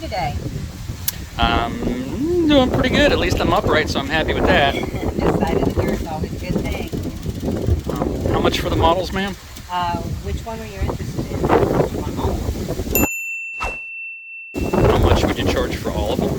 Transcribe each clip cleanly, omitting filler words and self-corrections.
today? Doing pretty good. At least I'm upright, so I'm happy with that. This side of the dirt is always a good thing. How much for the models, ma'am? Which one were you interested in? Which one home? How much would you charge for all of them?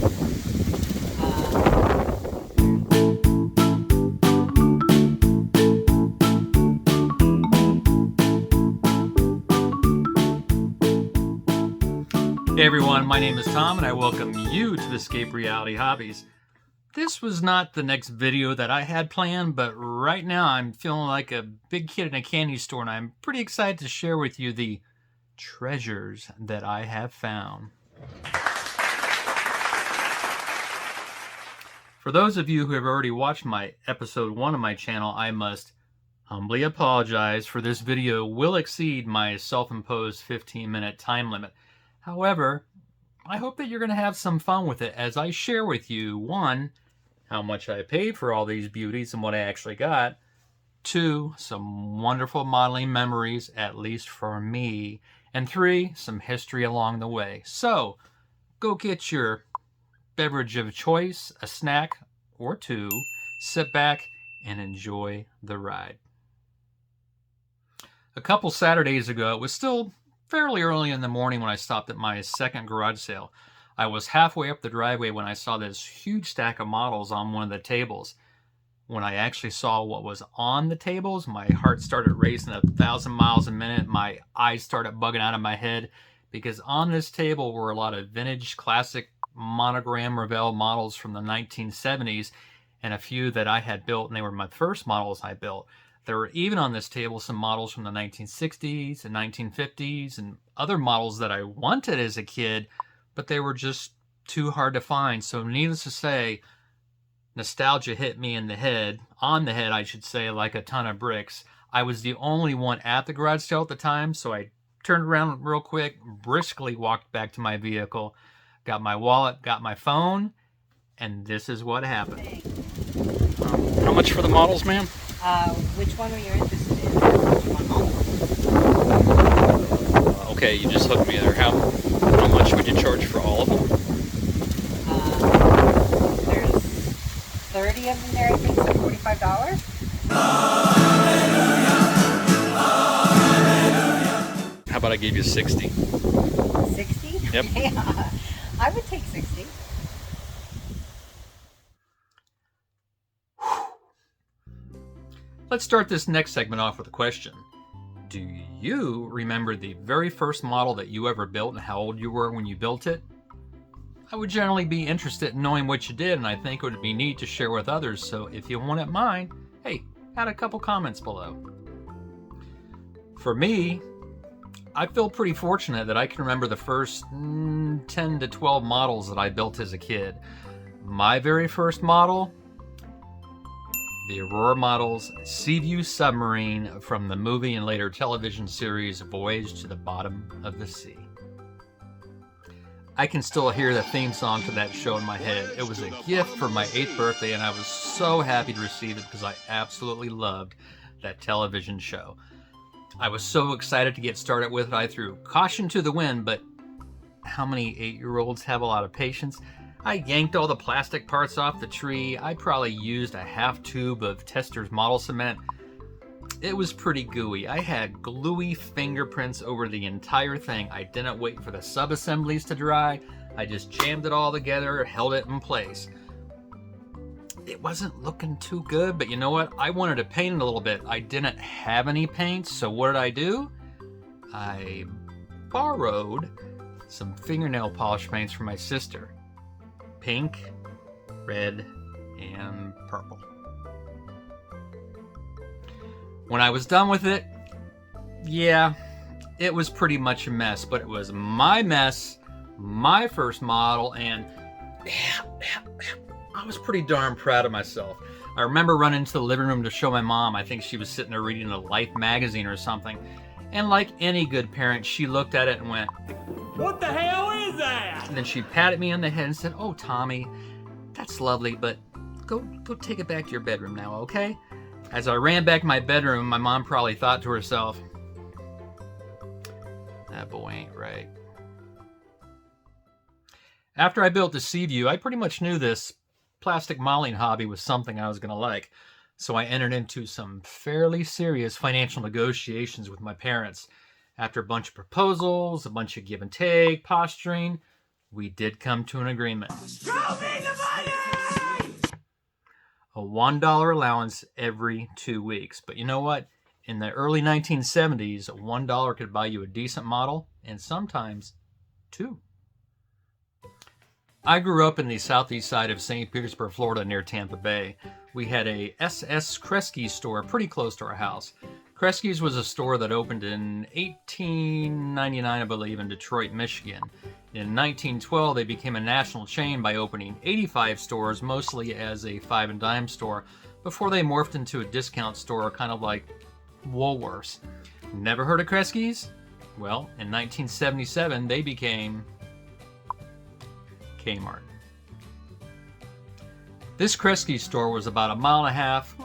Hey everyone, my name is Tom and I welcome you to Escape Reality Hobbies. This was not the next video that I had planned, but right now I'm feeling like a big kid in a candy store and I'm pretty excited to share with you the treasures that I have found. For those of you who have already watched my episode 1 of my channel, I must humbly apologize for this video will exceed my self-imposed 15-minute time limit. However, I hope that you're going to have some fun with it as I share with you, 1, how much I paid for all these beauties and what I actually got, 2, some wonderful modeling memories, at least for me, and 3, some history along the way. So, go get your beverage of choice, a snack or 2, sit back and enjoy the ride. A couple Saturdays ago, it was still fairly early in the morning when I stopped at my second garage sale. I was halfway up the driveway when I saw this huge stack of models on one of the tables. When I actually saw what was on the tables, my heart started racing 1,000 miles a minute. My eyes started bugging out of my head because on this table were a lot of vintage, classic Monogram Revell models from the 1970s and a few that I had built, and they were my first models I built. There were even on this table some models from the 1960s and 1950s and other models that I wanted as a kid, but they were just too hard to find. So needless to say, nostalgia hit me in the head, on the head I should say, like a ton of bricks. I was the only one at the garage sale at the time, so I turned around real quick, briskly walked back to my vehicle, got my wallet, got my phone, and this is what happened. How much for the models, ma'am? Which one were you interested in? Which one home? Okay, you just hooked me there. How much would you charge for all of them? There's 30 of them there, I think, so $45. How about I gave you 60? 60? Yep. Yeah, I would take 60. Let's start this next segment off with a question. Do you remember the very first model that you ever built and how old you were when you built it? I would generally be interested in knowing what you did, and I think it would be neat to share with others, so if you wouldn't mind, hey, add a couple comments below. For me, I feel pretty fortunate that I can remember the first 10 to 12 models that I built as a kid. My very first model, the Aurora Models Seaview submarine from the movie and later television series Voyage to the Bottom of the Sea. I can still hear the theme song to that show in my head. It was a gift for my 8th birthday and I was so happy to receive it because I absolutely loved that television show. I was so excited to get started with it. I threw caution to the wind, but how many 8-year-olds have a lot of patience? I yanked all the plastic parts off the tree. I probably used a half tube of Tester's model cement. It was pretty gooey. I had gluey fingerprints over the entire thing. I didn't wait for the sub-assemblies to dry. I just jammed it all together, held it in place. It wasn't looking too good, but you know what? I wanted to paint it a little bit. I didn't have any paint, so what did I do? I borrowed some fingernail polish paints from my sister. Pink, red, and purple. When I was done with it, yeah, it was pretty much a mess, but it was my mess, my first model, and I was pretty darn proud of myself. I remember running into the living room to show my mom. I think she was sitting there reading a Life magazine or something. And like any good parent, she looked at it and went, "What the hell is that?" And then she patted me on the head and said, "Oh, Tommy, that's lovely, but go take it back to your bedroom now, okay?" As I ran back to my bedroom, my mom probably thought to herself, "That boy ain't right." After I built the Seaview, I pretty much knew this plastic modeling hobby was something I was going to like. So I entered into some fairly serious financial negotiations with my parents. After a bunch of proposals, a bunch of give and take, posturing, we did come to an agreement. Show me the money! A $1 allowance every 2 weeks. But you know what? In the early 1970s, $1 could buy you a decent model, and sometimes two. I grew up in the southeast side of St. Petersburg, Florida, near Tampa Bay. We had a SS Kresge store pretty close to our house. Kresge's was a store that opened in 1899, I believe, in Detroit, Michigan. In 1912, they became a national chain by opening 85 stores, mostly as a five and dime store, before they morphed into a discount store, kind of like Woolworths. Never heard of Kresge's? Well, in 1977, they became Kmart. This Kresge store was about a mile and a half,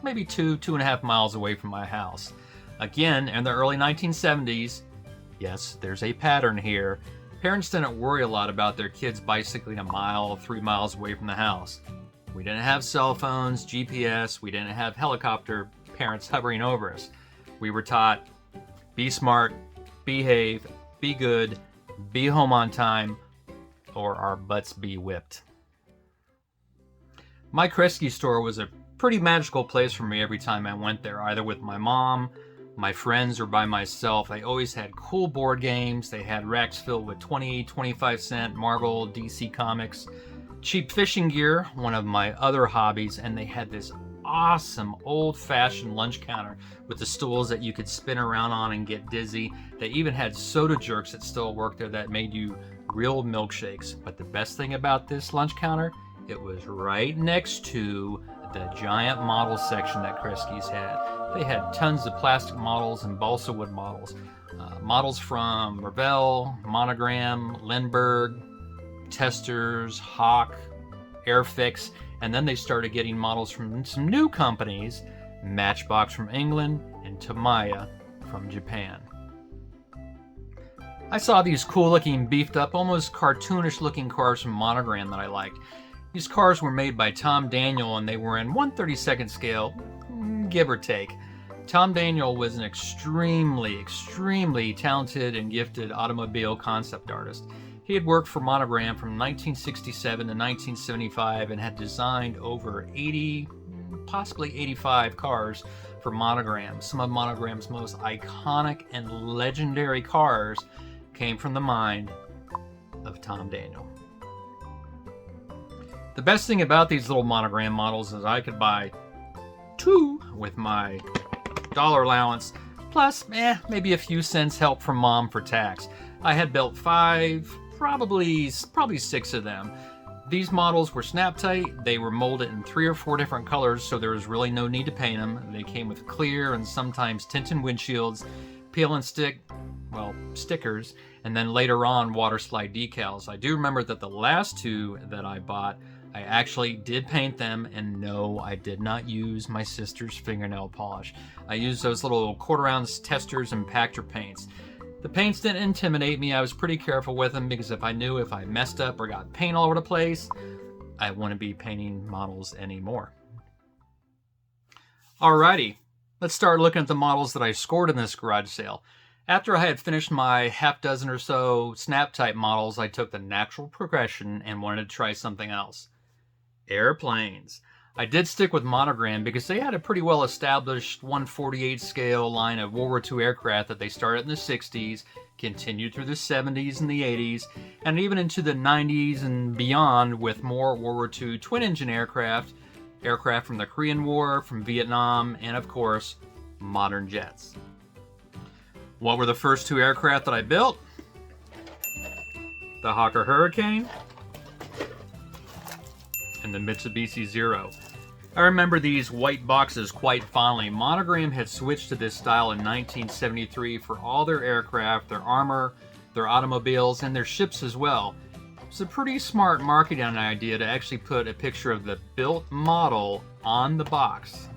maybe 2.5 miles away from my house. Again, in the early 1970s, yes, there's a pattern here, parents didn't worry a lot about their kids bicycling a mile, 3 miles away from the house. We didn't have cell phones, GPS, we didn't have helicopter parents hovering over us. We were taught, be smart, behave, be good, be home on time, or our butts be whipped. My Kresge store was a pretty magical place for me every time I went there, either with my mom, my friends, or by myself. I always had cool board games. They had racks filled with 20, 25-cent Marvel, DC Comics, cheap fishing gear, one of my other hobbies, and they had this awesome old-fashioned lunch counter with the stools that you could spin around on and get dizzy. They even had soda jerks that still worked there that made you real milkshakes. But the best thing about this lunch counter, it was right next to the giant model section that Kresge's had. They had tons of plastic models and balsa wood models. Models from Revell, Monogram, Lindbergh, Testers, Hawk, Airfix, and then they started getting models from some new companies, Matchbox from England and Tamiya from Japan. I saw these cool looking, beefed up, almost cartoonish looking cars from Monogram that I liked. These cars were made by Tom Daniel and they were in 1/32 scale, give or take. Tom Daniel was an extremely talented and gifted automobile concept artist. He had worked for Monogram from 1967 to 1975 and had designed over 80, possibly 85 cars for Monogram. Some of Monogram's most iconic and legendary cars came from the mind of Tom Daniel. The best thing about these little Monogram models is I could buy two with my dollar allowance, plus maybe a few cents help from mom for tax. I had built 5, probably 6 of them. These models were snap tight. They were molded in 3 or 4 different colors, so there was really no need to paint them. They came with clear and sometimes tinted windshields, peel and stick, stickers, and then later on water slide decals. I do remember that the last 2 that I bought, I actually did paint them, and no, I did not use my sister's fingernail polish. I used those little quarter-ounce testers and Pactor paints. The paints didn't intimidate me. I was pretty careful with them because if I knew if I messed up or got paint all over the place, I wouldn't be painting models anymore. Alrighty, let's start looking at the models that I scored in this garage sale. After I had finished my half dozen or so snap type models, I took the natural progression and wanted to try something else. Airplanes. I did stick with Monogram because they had a pretty well established 1/48 scale line of World War II aircraft that they started in the 60s, continued through the 70s and the 80s, and even into the 90s and beyond with more World War II twin engine aircraft from the Korean War, from Vietnam, and of course, modern jets. What were the first 2 aircraft that I built? The Hawker Hurricane and the Mitsubishi Zero. I remember these white boxes quite fondly. Monogram had switched to this style in 1973 for all their aircraft, their armor, their automobiles, and their ships as well. It's a pretty smart marketing idea to actually put a picture of the built model on the box.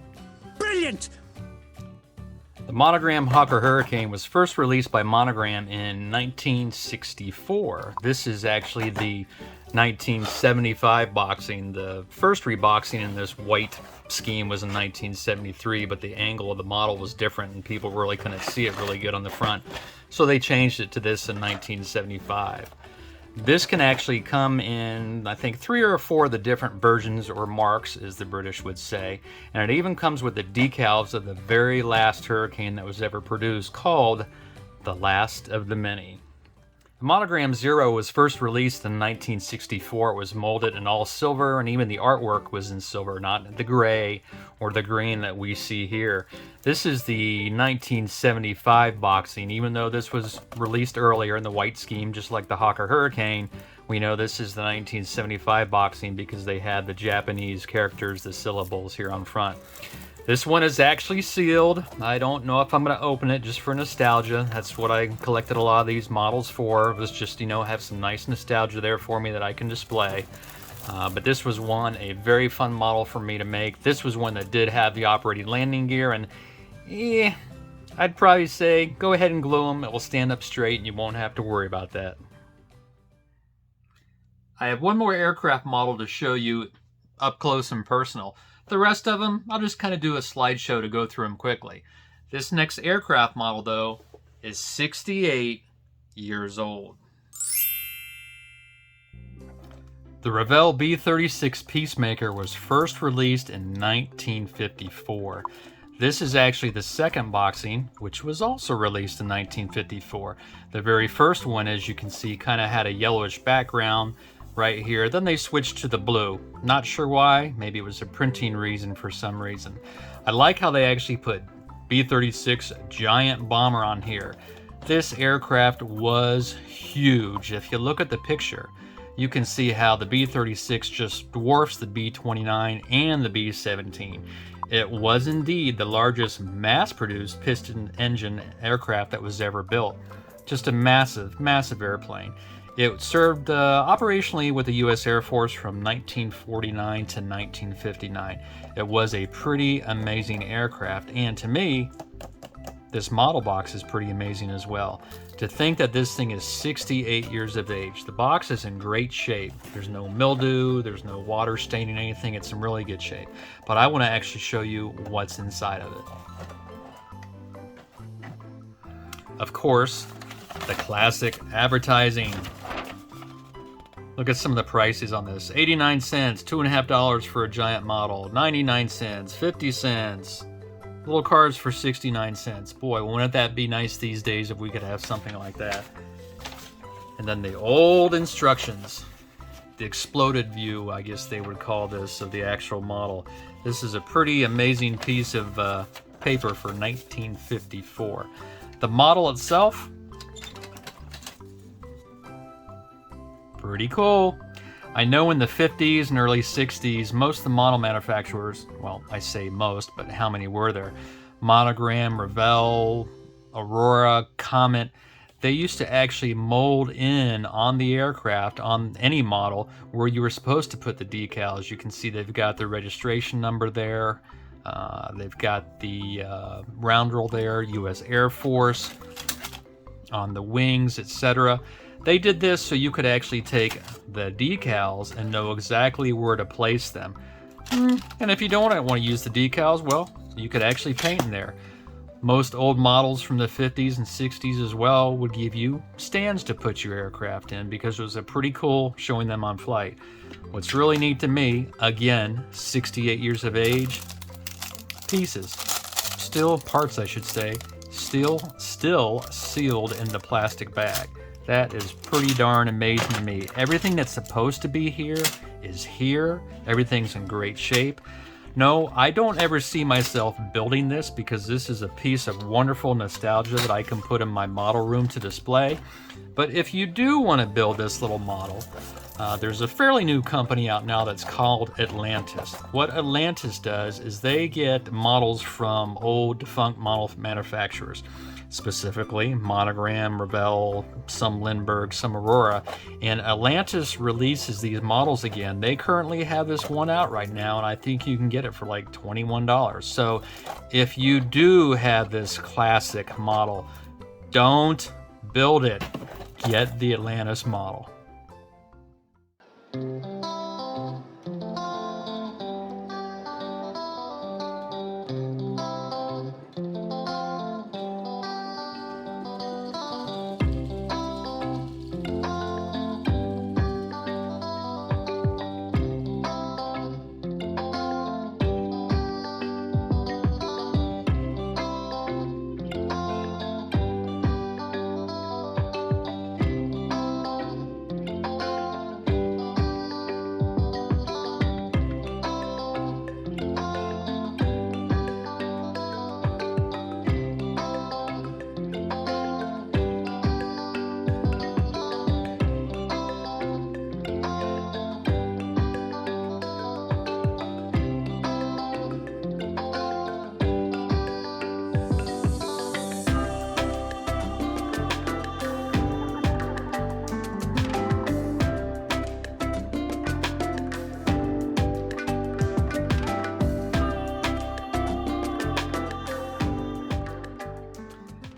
Brilliant! The Monogram Hawker Hurricane was first released by Monogram in 1964. This is actually the 1975 boxing. The first reboxing in this white scheme was in 1973, but the angle of the model was different and people really couldn't see it really good on the front. So they changed it to this in 1975. This can actually come in, I think, 3 or 4 of the different versions, or marks, as the British would say. And it even comes with the decals of the very last Hurricane that was ever produced, called The Last of the Many. The Monogram Zero was first released in 1964. It was molded in all silver, and even the artwork was in silver, not the gray or the green that we see here. This is the 1975 boxing. Even though this was released earlier in the white scheme, just like the Hawker Hurricane, we know this is the 1975 boxing because they had the Japanese characters, the syllables here on front. This one is actually sealed. I don't know if I'm going to open it, just for nostalgia. That's what I collected a lot of these models for, was just, you know, have some nice nostalgia there for me that I can display. But this was a very fun model for me to make. This was one that did have the operating landing gear, and I'd probably say go ahead and glue them. It will stand up straight and you won't have to worry about that. I have one more aircraft model to show you up close and personal. The rest of them, I'll just kind of do a slideshow to go through them quickly. This next aircraft model, though, is 68 years old. The Revell B-36 Peacemaker was first released in 1954. This is actually the second boxing, which was also released in 1954. The very first one, as you can see, kind of had a yellowish background right here. Then they switched to the blue. Not sure why. Maybe it was a printing reason for some reason. I like how they actually put B-36 giant bomber on here. This aircraft was huge. If you look at the picture, you can see how the B-36 just dwarfs the B-29 and the B-17. It was indeed the largest mass-produced piston engine aircraft that was ever built. Just a massive, massive airplane. It served operationally with the U.S. Air Force from 1949 to 1959. It was a pretty amazing aircraft, and to me, this model box is pretty amazing as well. To think that this thing is 68 years of age. The box is in great shape. There's no mildew, there's no water staining anything. It's in really good shape. But I want to actually show you what's inside of it. Of course, the classic advertising. Look at some of the prices on this. 89 cents, $2.50 for a giant model, 99 cents, 50 cents. Little cards for 69 cents. Boy, wouldn't that be nice these days if we could have something like that. And then the old instructions. The exploded view, I guess they would call this, of the actual model. This is a pretty amazing piece of paper for 1954. The model itself, pretty cool. I know in the 50s and early 60s, most of the model manufacturers, well, I say most, but how many were there? Monogram, Revell, Aurora, Comet, they used to actually mold in on the aircraft, on any model, where you were supposed to put the decals. You can see they've got the registration number there. They've got the roundel there, U.S. Air Force, on the wings, etc. They did this so you could actually take the decals and know exactly where to place them. And if you don't want to use the decals, well, you could actually paint in there. Most old models from the 50s and 60s as well would give you stands to put your aircraft in because it was a pretty cool showing them on flight. What's really neat to me, again, 68 years of age, pieces, still parts I should say, still sealed in the plastic bag. That is pretty darn amazing to me. Everything that's supposed to be here is here. Everything's in great shape. No, I don't ever see myself building this because this is a piece of wonderful nostalgia that I can put in my model room to display. But if you do want to build this little model, there's a fairly new company out now that's called Atlantis. What Atlantis does is they get models from old defunct model manufacturers. specifically Monogram, Revell, some Lindbergh, some Aurora, and Atlantis releases these models again. They currently have this one out right now, and I think you can get it for like $21. So if you do have this classic model, don't build it. Get the Atlantis model.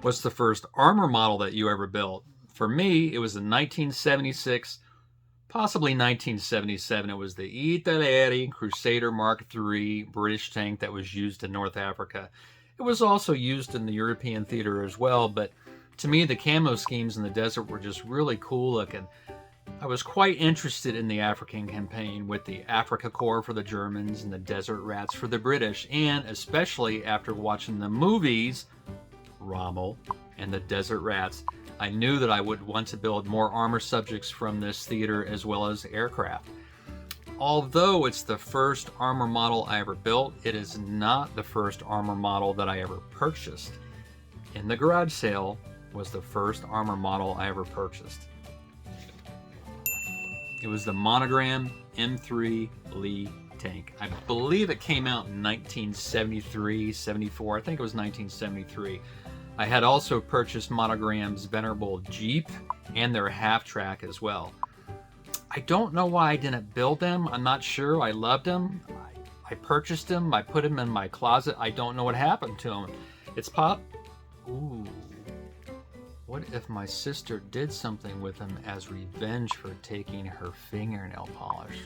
What's the first armor model that you ever built? For me, it was in 1976, possibly 1977. It was the Italeri Crusader Mark III British tank that was used in North Africa. It was also used in the European theater as well, but to me, the camo schemes in the desert were just really cool looking. I was quite interested in the African campaign with the Afrika Korps for the Germans and the Desert Rats for the British, and especially after watching the movies Rommel and the Desert Rats, I knew that I would want to build more armor subjects from this theater as well as aircraft. Although it's the first armor model I ever built, it is not the first armor model that I ever purchased. In the garage sale was the first armor model I ever purchased. It was the Monogram M3 Lee tank. I believe it came out in 1973, 74. I think it was 1973. I had also purchased Monogram's venerable Jeep and their half-track as well. I don't know why I didn't build them. I'm not sure. I loved them. I purchased them. I put them in my closet. I don't know what happened to them. It's pop. Ooh. What if my sister did something with them as revenge for taking her fingernail polish?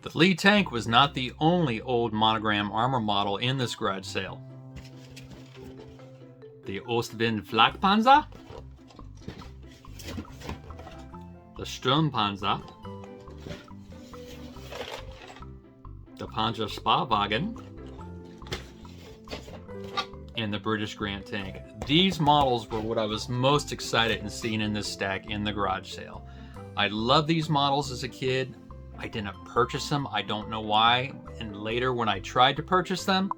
The Lee tank was not the only old Monogram armor model in this garage sale. The Ostwind Flakpanzer, the Sturmpanzer, the Panzer Sparwagen, and the British Grant tank. These models were what I was most excited in seeing in this stack in the garage sale. I loved these models as a kid. I didn't purchase them. I don't know why. And later when I tried to purchase them,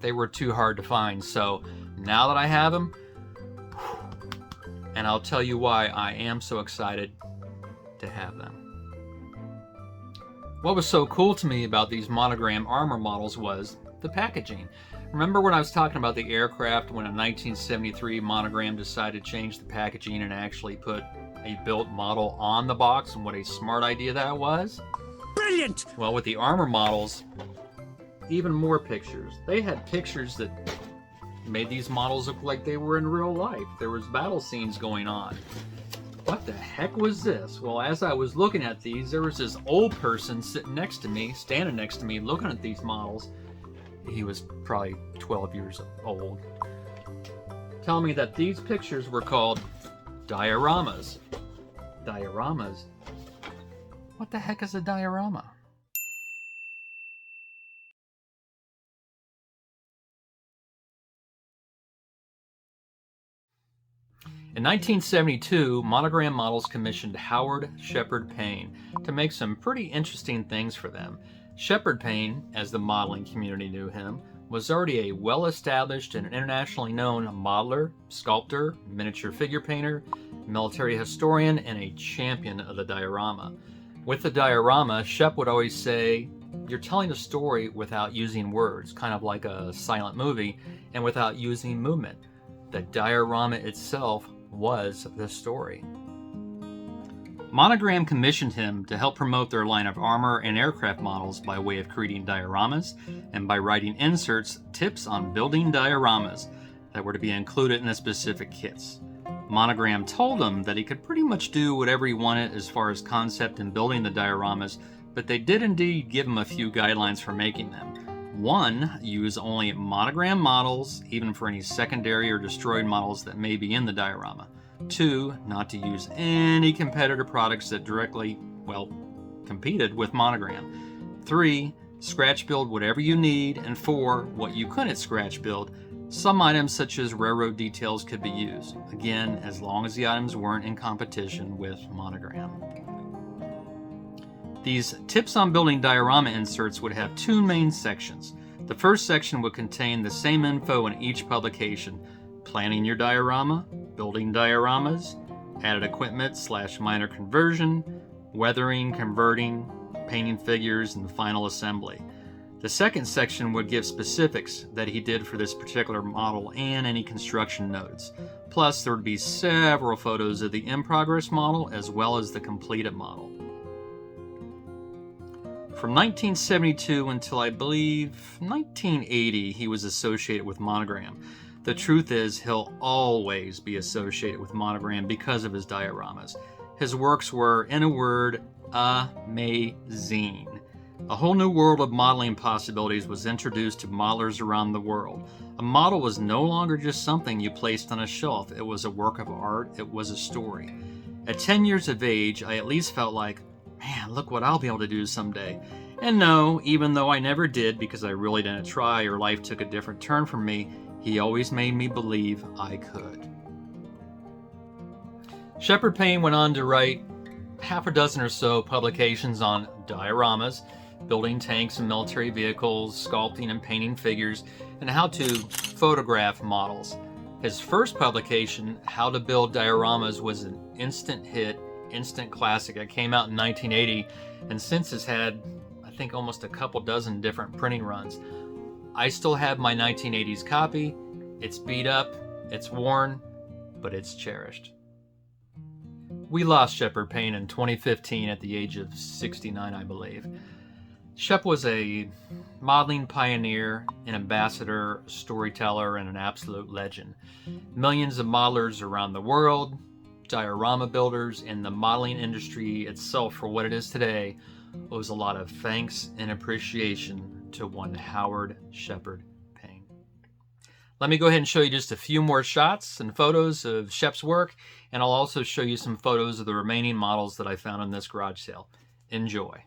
they were too hard to find. So now that I have them, and I'll tell you why I am so excited to have them. What was so cool to me about these Monogram armor models was the packaging. Remember when I was talking about the aircraft when in 1973 Monogram decided to change the packaging and actually put a built model on the box, and what a smart idea that was? Brilliant! Well, with the armor models, even more pictures. They had pictures that made these models look like they were in real life. There was battle scenes going on. What the heck was this? Well, as I was looking at these, there was this old person sitting next to me, standing next to me, looking at these models. He was probably 12 years old. Telling me that these pictures were called dioramas. Dioramas? What the heck is a diorama? In 1972, Monogram Models commissioned Howard Sheperd Paine to make some pretty interesting things for them. Sheperd Paine, as the modeling community knew him, was already a well-established and internationally known modeler, sculptor, miniature figure painter, military historian, and a champion of the diorama. With the diorama, Shep would always say, "You're telling a story without using words, kind of like a silent movie, and without using movement. The diorama itself was the story. Monogram commissioned him to help promote their line of armor and aircraft models by way of creating dioramas and by writing inserts, tips on building dioramas that were to be included in the specific kits. Monogram told him that he could pretty much do whatever he wanted as far as concept and building the dioramas, but they did indeed give him a few guidelines for making them. 1. Use only Monogram models, even for any secondary or destroyed models that may be in the diorama. 2. Not to use any competitor products that directly, competed with Monogram. 3. Scratch build whatever you need. And 4. What you couldn't scratch build. Some items such as railroad details could be used, again, as long as the items weren't in competition with Monogram. These tips on building diorama inserts would have 2 main sections. The first section would contain the same info in each publication: planning your diorama, building dioramas, added equipment / minor conversion, weathering, converting, painting figures, and final assembly. The second section would give specifics that he did for this particular model and any construction notes. Plus, there would be several photos of the in-progress model as well as the completed model. From 1972 until I believe 1980, he was associated with Monogram. The truth is, he'll always be associated with Monogram because of his dioramas. His works were, in a word, amazing. A whole new world of modeling possibilities was introduced to modelers around the world. A model was no longer just something you placed on a shelf. It was a work of art. It was a story. At 10 years of age, I at least felt like, man, look what I'll be able to do someday. And no, even though I never did because I really didn't try or life took a different turn for me, he always made me believe I could. Sheperd Paine went on to write half a dozen or so publications on dioramas, building tanks and military vehicles, sculpting and painting figures, and how to photograph models. His first publication, How to Build Dioramas, was an instant hit, instant classic. It came out in 1980, and since has had, I think, almost a couple dozen different printing runs. I still have my 1980s copy. It's beat up, it's worn, but it's cherished. We lost Sheperd Paine in 2015 at the age of 69, I believe. Shep was a modeling pioneer, an ambassador, storyteller, and an absolute legend. Millions of modelers around the world, diorama builders, and the modeling industry itself for what it is today owes a lot of thanks and appreciation to one Howard Sheperd Paine. Let me go ahead and show you just a few more shots and photos of Shep's work, and I'll also show you some photos of the remaining models that I found in this garage sale. Enjoy.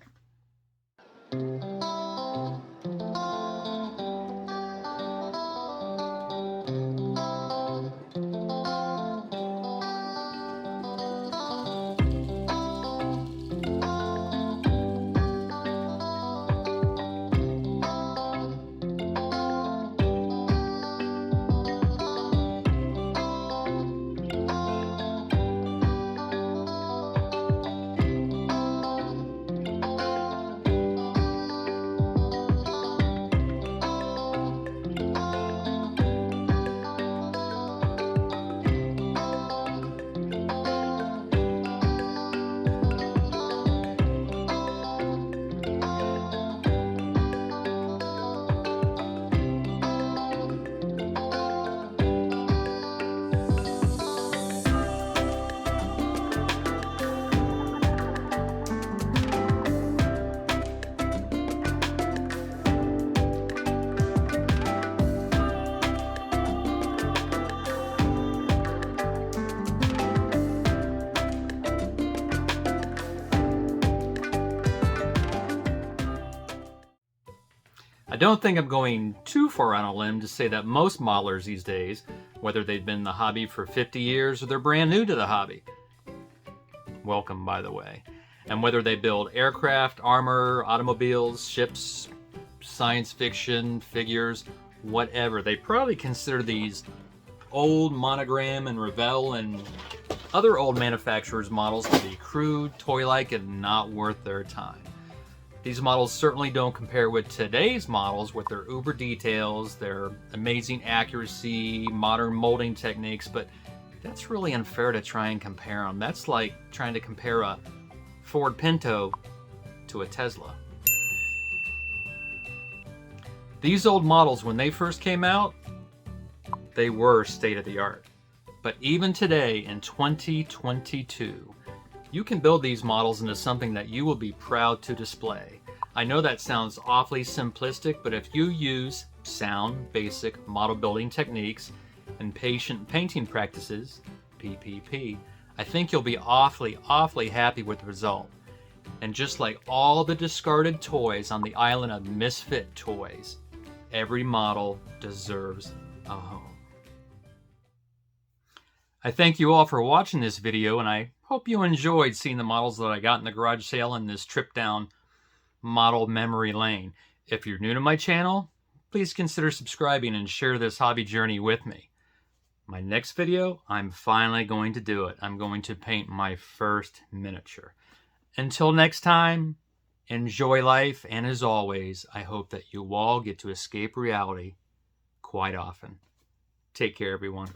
I don't think I'm going too far on a limb to say that most modelers these days, whether they've been in the hobby for 50 years or they're brand new to the hobby, welcome by the way, and whether they build aircraft, armor, automobiles, ships, science fiction, figures, whatever, they probably consider these old Monogram and Revell and other old manufacturers' models to be crude, toy-like, and not worth their time. These models certainly don't compare with today's models with their uber details, their amazing accuracy, modern molding techniques, but that's really unfair to try and compare them. That's like trying to compare a Ford Pinto to a Tesla. These old models, when they first came out, they were state-of-the-art. But even today, in 2022, you can build these models into something that you will be proud to display. I know that sounds awfully simplistic, but if you use sound, basic model building techniques and patient painting practices, PPP, I think you'll be awfully happy with the result. And just like all the discarded toys on the island of misfit toys, every model deserves a home. I thank you all for watching this video, and I hope you enjoyed seeing the models that I got in the garage sale in this trip down model memory lane. If you're new to my channel, please consider subscribing and share this hobby journey with me. My next video, I'm finally going to do it. I'm going to paint my first miniature. Until next time, enjoy life, and as always, I hope that you all get to escape reality quite often. Take care, everyone.